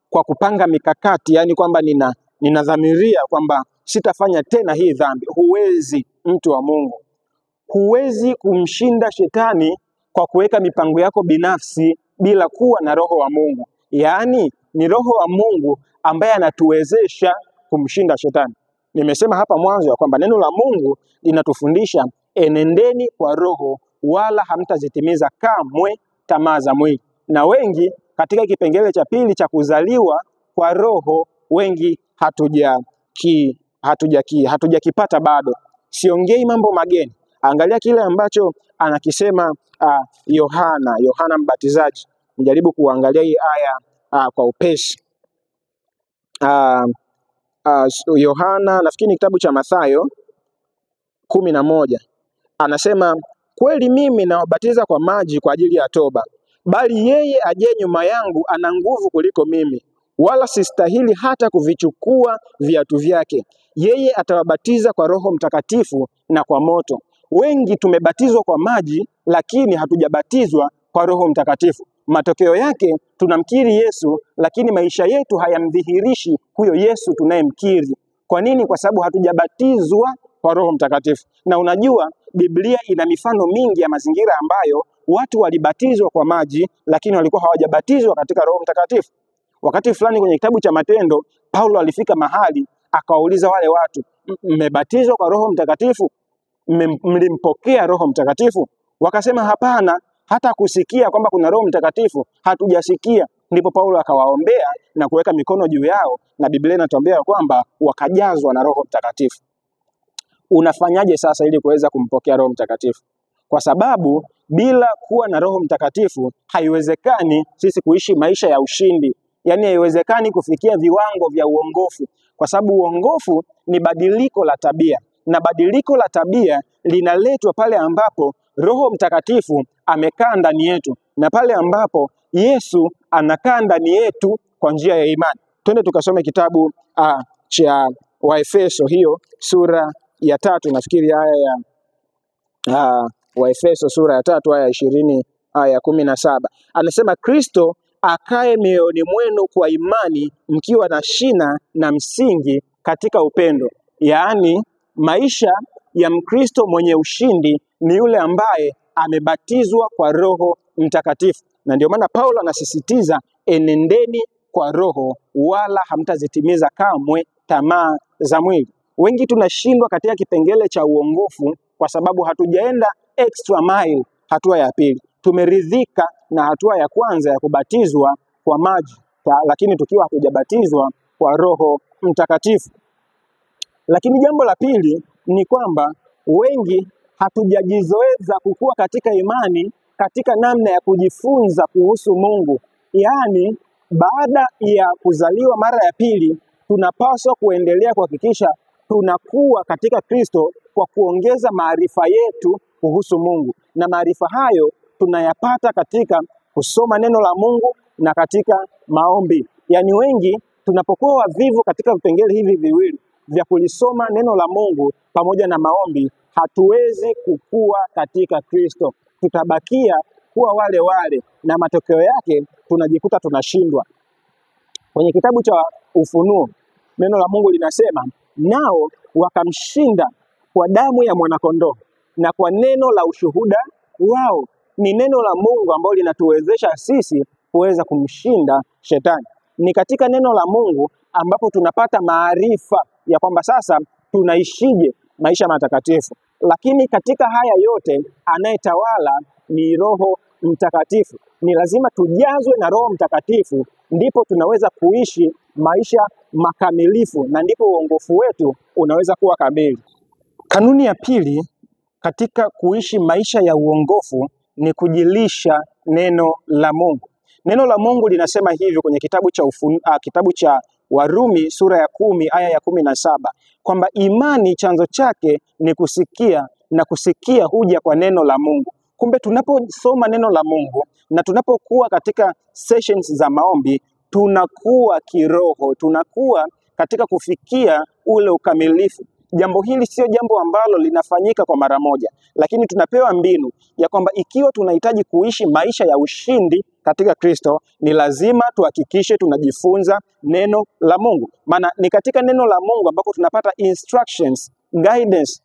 kwa kupanga mikakati, yani kwamba ninadhamiria kwamba sitafanya tena hii dhambi. Huwezi, mtu wa Mungu. Huwezi kumshinda shetani kwa kuweka mipango yako binafsi bila kuwa na Roho wa Mungu. Yaani ni Roho wa Mungu ambaye anatuwezesha kumshinda shetani. Nimesema hapa mwanzo ya kwamba neno la Mungu linatufundisha enendeni kwa Roho wala hamtazitimiza kamwe tamaa za mwili. Na wengi katika kipengele cha pili cha kuzaliwa kwa Roho, wengi hatujakipata bado. Siongei mambo mageni. Angalia kile ambacho anakisema Yohana Mbatizaji. Nijaribu kuangalia hii aya kwa upesi. Yohana, nafikiri ni kitabu cha Mathayo 11. Anasema, kweli mimi nawabatiza kwa maji kwa ajili ya toba, bali yeye aje nyuma yangu ana nguvu kuliko mimi, wala sistahili hata kuvichukua viatu vyake. Yeye atawabatiza kwa Roho Mtakatifu na kwa moto. Wengi tumebatizwa kwa maji, lakini hatujabatizwa kwa Roho Mtakatifu. Matokeo yake tunamkiri Yesu, lakini maisha yetu hayamdhihirishi huyo Yesu tunayemkiri. Kwa nini? Kwa sababu hatujabatizwa kwa Roho Mtakatifu. Na unajua Biblia ina mifano mingi ya mazingira ambayo watu walibatizwa kwa maji, lakini walikuwa hawajabatizwa katika Roho Mtakatifu. Wakati fulani kwenye kitabu cha Matendo, Paulo alifika mahali akawauliza wale watu, mmebatizwa kwa Roho Mtakatifu? Mlimpokea Roho Mtakatifu? Wakasema hapana, hata kusikia kwamba kuna Roho Mtakatifu hatujasikia. Ndipo Paulo akawaombea na kuweka mikono juu yao, na Biblia inatuambia kwamba wakajazwa na Roho Mtakatifu. Unafanyaje sasa ili kuweza kumpokea Roho Mtakatifu? Kwa sababu bila kuwa na Roho Mtakatifu haiwezekani sisi kuishi maisha ya ushindi. Yaani haiwezekani kufikia viwango vya uongofu, kwa sababu uongofu ni badiliko la tabia, na badiliko la tabia linaletwa pale ambapo Roho Mtakatifu amekaa ndani yetu, na pale ambapo Yesu anakaa ndani yetu kwa njia ya imani. Twende tukasome kitabu cha Waefeso, hiyo sura ya 3, nafikiri aya ya Waefeso sura ya 3 aya 20 aya 17. Anasema, Kristo akae mioyoni mwenu kwa imani, mkiwa na shina na msingi katika upendo. Yaani maisha ya Mkristo mwenye ushindi ni yule ambaye amebatizwa kwa Roho Mtakatifu. Na ndio maana Paulo anasisitiza, enendeni kwa Roho, wala hamtazitimiza kamwe tamaa za mwili. Wengi tunashindwa katika kipengele cha uongofu kwa sababu hatujaenda extra mile, hatua ya pili. Tumeridhika na hatua ya kwanza ya kubatizwa kwa maji, lakini tukiwa hatujabatizwa kwa Roho Mtakatifu. Lakini jambo la pili ni kwamba wengi hatujajizoeza kukua katika imani, katika namna ya kujifunza kuhusu Mungu. Yaani baada ya kuzaliwa mara ya pili, tunapaswa kuendelea kuhakikisha tunakuwa katika Kristo kwa kuongeza maarifa yetu kuhusu Mungu. Na maarifa hayo tunayapata katika kusoma neno la Mungu na katika maombi. Yaani wengi tunapokuwa wavivu katika vipengele hivi viwili vya kulisoma neno la Mungu pamoja na maombi, hatuwezi kukua katika Kristo. Tutabakia kuwa wale wale, na matokeo yake tunajikuta tunashindwa. Kwenye kitabu cha Ufunuo, neno la Mungu linasema, nao wakamshinda kwa damu ya mwanakondoo na kwa neno la ushuhuda wao. Ni neno la Mungu ambalo linatuwezesha sisi kuweza kumshinda shetani. Ni katika neno la Mungu ambapo tunapata maarifa ya kwamba sasa tunaishije maisha matakatifu. Lakini katika haya yote anayetawala ni Roho Mtakatifu. Ni lazima tujazwe na Roho Mtakatifu, ndipo tunaweza kuishi maisha makamilifu, na ndipo uongofu wetu unaweza kuwa kamili. Kanuni ya pili katika kuishi maisha ya uongofu ni kujilisha neno la Mungu. Neno la Mungu linasema hivyo kwenye kitabu cha Warumi sura ya 10 aya ya 17, kwamba imani chanzo chake ni kusikia, na kusikia huja kwa neno la Mungu. Kumbe tunaposoma neno la Mungu na tunapokuwa katika sessions za maombi, tunakuwa kiroho, tunakuwa katika kufikia ule ukamilifu. Jambo hili sio jambo ambalo linafanyika kwa mara moja, lakini tunapewa mbinu ya kwamba ikiwa tunahitaji kuishi maisha ya ushindi katika Kristo, ni lazima tuhakikishe tunajifunza neno la Mungu. Maana ni katika neno la Mungu ambapo tunapata instructions, guidance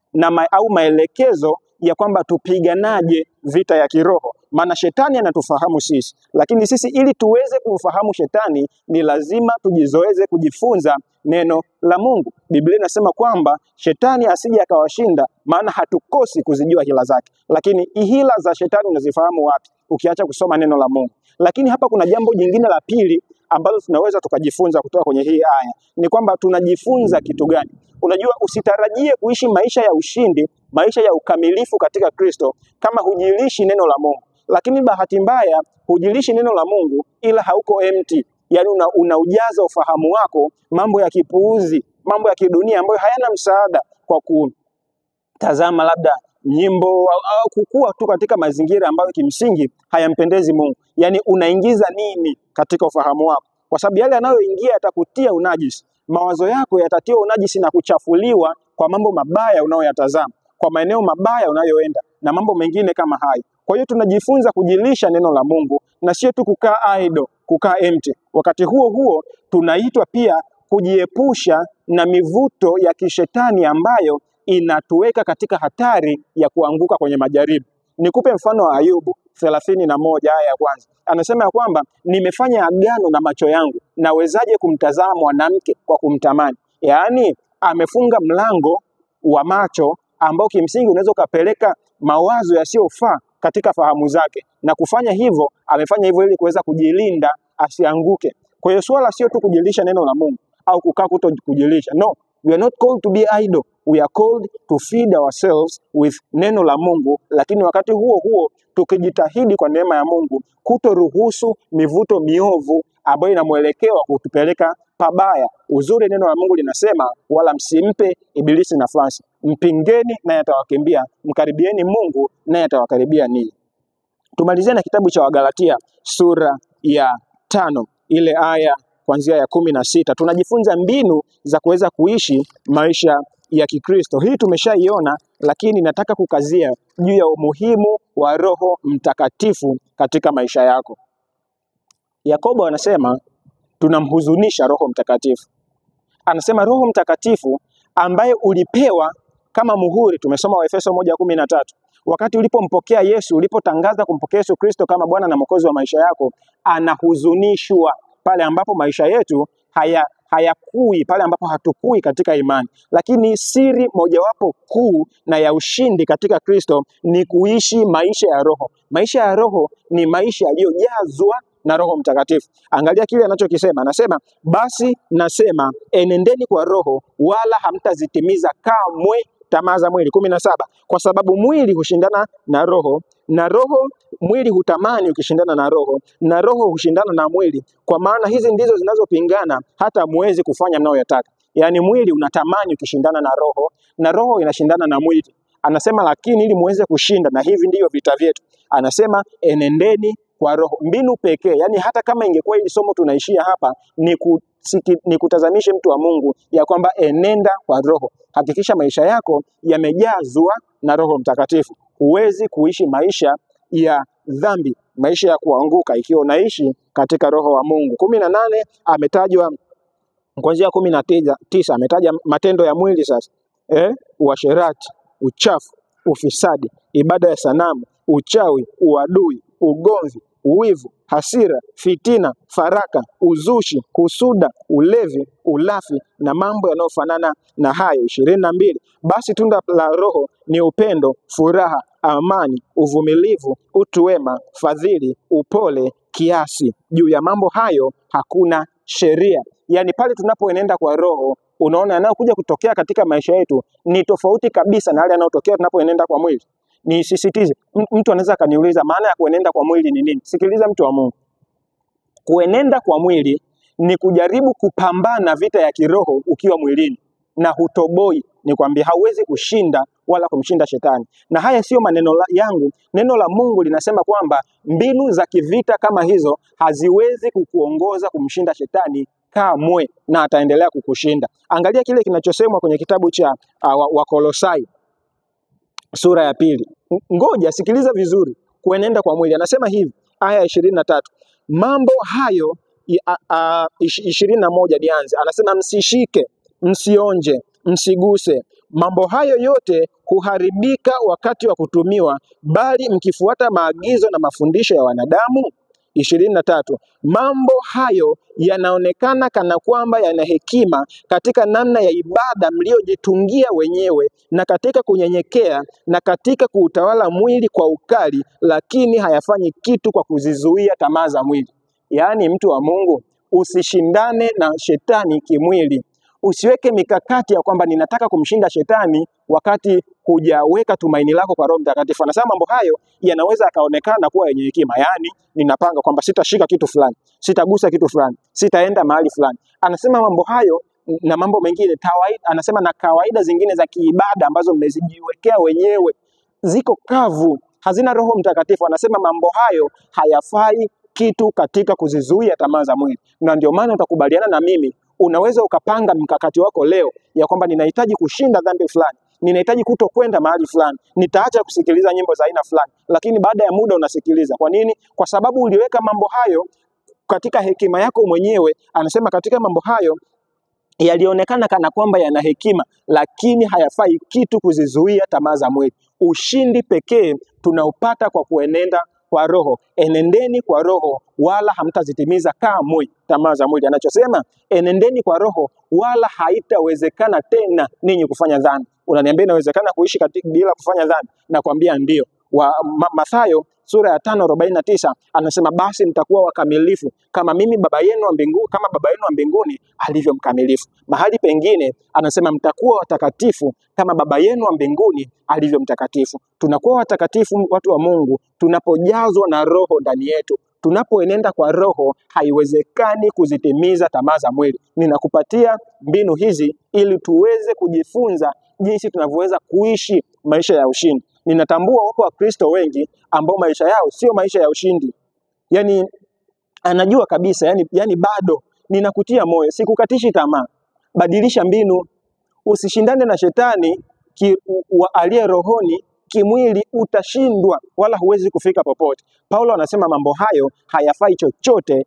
au maelekezo ya kwamba tupiganaje vita ya kiroho. Maana shetani anatufahamu sisi, lakini sisi ili tuweze kumfahamu shetani ni lazima tujizoeze kujifunza neno la Mungu. Biblia inasema kwamba shetani asije akawashinda, maana hatukosi kuzijua hila zake. Lakini hila za shetani unazifahamu wapi? Ukiacha kusoma neno la Mungu. Lakini hapa kuna jambo jingine la pili ambalo tunaweza tukajifunza kutoka kwenye hii aya, ni kwamba tunajifunza kitu gani? Unajua, usitarajie kuishi maisha ya ushindi, maisha ya ukamilifu katika Kristo kama hujilishi neno la Mungu. Lakini bahati mbaya hujilishi neno la Mungu ila hauko empty. Yaani unaujaza ufahamu wako mambo ya kipuuzi, mambo ya kidunia ambayo hayana msaada, kwa kutazama labda nyimbo au kukua tu katika mazingira ambayo kimsingi hayampendezi Mungu. Yaani unaingiza nini katika ufahamu wako? Kwa sababu yale yanayoingia yatakutia unajisi. Mawazo yako yatatia unajisi na kuchafuliwa kwa mambo mabaya unayoyatazama, kwa maeneo mabaya unayoenda na mambo mengine kama hayo. Kwa hiyo tunajifunza kujilisha neno la Mungu na sio tu kukaa idle, kukaa empty. Wakati huo huo tunaitwa pia kujiepusha na mivuto ya kishetani ambayo inatuweka katika hatari ya kuanguka kwenye majaribu. Nikupe mfano wa Ayubu 31 aya ya kwanza. Anasema ya kwamba nimefanya agano na macho yangu, nawezaje kumtazama mwanamke kwa kumtamani? Yaani amefunga mlango wa macho ambao kimsingi unaweza ukapeleka mawazo yasiyofaa katika fahamu zake, na kufanya hivyo, amefanya hivyo ili kuweza kujilinda asianguke. Kwa hiyo swala sio tu kujilisha neno la Mungu au kukaa kuto kujilisha. No, we are not called to be idle. We are called to feed ourselves with neno la Mungu, lakini wakati huo huo tukijitahidi kwa neema ya Mungu kutoruhusu mivuto miovu ambayo ina mwelekeo wa kutupeleka pabaya. Uzuri neno la Mungu linasema, wala msimpe ibilisi nafasi. Mpingeni naye atawakimbia, mkaribieni Mungu naye atawakaribia ninyi. Tumalizie na kitabu cha Wagalatia sura ya 5 ile aya kuanzia ya 16. Tunajifunza mbinu za kuweza kuishi maisha ya Kikristo. Hii tumeshaiona, lakini nataka kukazia juu ya umuhimu wa Roho Mtakatifu katika maisha yako. Yakobo anasema tunamhuzunisha Roho Mtakatifu. Anasema Roho Mtakatifu ambaye ulipewa kama muhuri. Tumesoma Waefeso 1:13. Wakati ulipompokea Yesu, ulipotangaza kumpokea Yesu Kristo kama Bwana na Mwokozi wa maisha yako, anahuzunishwa pale ambapo maisha yetu hayakui, pale ambapo hatukui katika imani. Lakini siri mojawapo kuu na ya ushindi katika Kristo ni kuishi maisha ya Roho. Maisha ya Roho ni maisha yaliyojazwa na Roho Mtakatifu. Angalia kile anachokisema. Anasema, basi nasema enendeni kwa Roho, wala hamtazitimiza kamwe tamaa za mwili. 17. Kwa sababu mwili hushindana na Roho, na mwili hutamani ukishindana na Roho, na Roho hushindana na mwili, kwa maana hizi ndizo zinazopingana hata muwezi kufanya mnayoyataka. Yaani mwili unatamani ukishindana na Roho, na Roho inashindana na mwili. Anasema lakini ili muweze kushinda, na hivi ndivyo vita vyetu, anasema enendeni kwa Roho. Mbinu pekee, yani hata kama ingekuwa hili somo tunaishia hapa, ni kutazamishe mtu wa Mungu ya kwamba enenda kwa Roho. Hakikisha maisha yako yamejazwa na Roho Mtakatifu. Huwezi kuishi maisha ya dhambi, maisha ya kuanguka, ikiwa unaishi katika Roho wa Mungu. 18 ametajwa kuanzia 19 ametaja matendo ya mwili sasa. Uasherati, uchafu, ufisadi, ibada ya sanamu, uchawi, uadui, ugomvi, uwivu, hasira, fitina, faraka, uzushi, husuda, ulevi, ulafi na mambo yanayofanana na hayo. 22. Basi tunda la Roho ni upendo, furaha, amani, uvumilivu, utu wema, fadhili, upole, kiasi. Juu ya mambo hayo hakuna sheria. Yaani pale tunapoenenda kwa Roho, unaona yanayokuja kutokea katika maisha yetu ni tofauti kabisa na yale yanayotokea tunapoenenda kwa mwili. Nisisitize, mtu anaweza kaniuliza maana ya kuenenda kwa mwili ni nini? Sikiliza mtu wa Mungu. Kuenenda kwa mwili ni kujaribu kupambana vita ya kiroho ukiwa mwilini, na hutoboi. Nikwambia hauwezi kushinda wala kumshinda shetani. Na haya sio maneno yangu. Neno la Mungu linasema kwamba mbinu za kivita kama hizo haziwezi kukuongoza kumshinda shetani kamwe, na ataendelea kukushinda. Angalia kile kinachosemwa kwenye kitabu cha Wakolosai sura ya 2. Ngoja sikiliza vizuri. Kuenenda kwa mwili, anasema hivi, aya 23. Mambo hayo 21 nianze. Anasema msishike, msionje, msiguse. Mambo hayo yote huharibika wakati wa kutumiwa, bali mkifuata maagizo na mafundisho ya wanadamu. 23. Mambo hayo yanaonekana kana kwamba yana hekima katika namna ya ibada mliojitungia wenyewe, na katika kunyenyekea, na katika kuutawala mwili kwa ukali, lakini hayafanyi kitu kwa kuzizuia tamaa za mwili. Yaani mtu wa Mungu, usishindane na shetani kimwili. Usiweke mikakati ya kwamba ninataka kumshinda shetani wakati hujaweka tumaini lako kwa Roho Mtakatifu. Anasema mambo hayo yanaweza yakaonekana kuwa yenye hekima. Yaani ninapanga kwamba sitashika kitu fulani, sitagusa kitu fulani, sitaenda mahali fulani. Anasema mambo hayo na mambo mengine anasema na kawaida zingine za kiibada ambazo mmezijiwekea wenyewe ziko kavu, hazina Roho Mtakatifu. Anasema mambo hayo hayafai kitu katika kuzizuia tamaa za mwili. Na ndio maana utakubaliana na mimi, unaweza ukapanga mkakati wako leo ya kwamba ninahitaji kushinda dhambi fulani, ninahitaji kutokwenda mahali fulani, nitaacha kusikiliza nyimbo za aina fulani, lakini baada ya muda unasikiliza. Kwa nini? Kwa sababu uliweka mambo hayo katika hekima yako mwenyewe. Anasema katika mambo hayo yalionekana kana kwamba yana hekima, lakini hayafai kitu kuzizuia tamaa za mwili. Ushindi pekee tunaupata kwa kuenenda kwa Roho. Enendeni kwa Roho wala hamtazitimiza kamwe tamaa za mwili. Anachosema enendeni kwa Roho wala haitawezekana tena ninyi kufanya dhambi. Unaniambia inawezekana kuishi bila kufanya dhambi? Nakwambia ndio. Mathayo sura ya 5:49 anasema basi mtakuwa wakamilifu kama Baba yenu wa mbinguni alivyo mkamilifu. Mahali pengine anasema mtakuwa watakatifu kama Baba yenu wa mbinguni alivyo mtakatifu. Tunakuwa watakatifu, watu wa Mungu, tunapojazwa na Roho ndani yetu. Tunapoenenda kwa Roho haiwezekani kuzitimiza tamaa za mwili. Ninakupatia mbinu hizi ili tuweze kujifunza jinsi tunavyoweza kuishi maisha ya ushindi. Ninatambua wapo Wakristo wengi ambao maisha yao sio maisha ya ushindi. Yaani anajua kabisa, yani bado. Ninakutia moyo, sikukatishi tamaa. Badilisha mbinu. Usishindane na shetani aliye rohoni. Kimwili utashindwa wala huwezi kufika popote. Paulo anasema mambo hayo hayafai chochote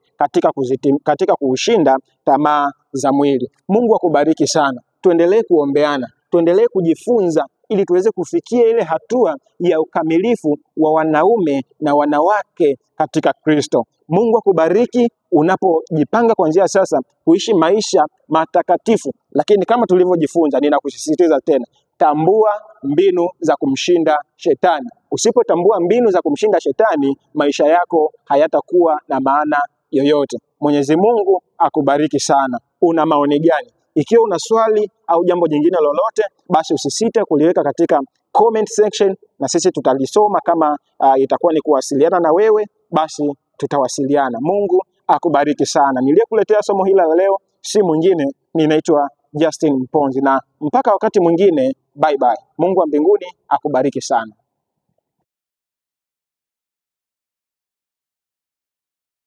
katika kuushinda tamaa za mwili. Mungu akubariki sana. Tuendelee kuombeana, tuendelee kujifunza ili tuweze kufikia ile hatua ya ukamilifu wa wanaume na wanawake katika Kristo. Mungu akubariki unapojipanga kuanzia sasa kuishi maisha matakatifu. Lakini kama tulivyojifunza, ninakusisitiza tena, tambua mbinu za kumshinda shetani. Usipotambua mbinu za kumshinda shetani, maisha yako hayatakuwa na maana yoyote. Mwenyezi Mungu akubariki sana. Una maoni gani? Ikiwa una swali au jambo jingine lolote, basi usisite kuliweka katika comment section na sisi tutalisoma. Kama itakuwa ni kuwasiliana na wewe, basi tutawasiliana. Mungu akubariki sana. Niliyekuletea somo hili la leo si mwingine, ninaitwa Justin Mponzi, na mpaka wakati mwingine, bye bye. Mungu wa mbinguni akubariki sana.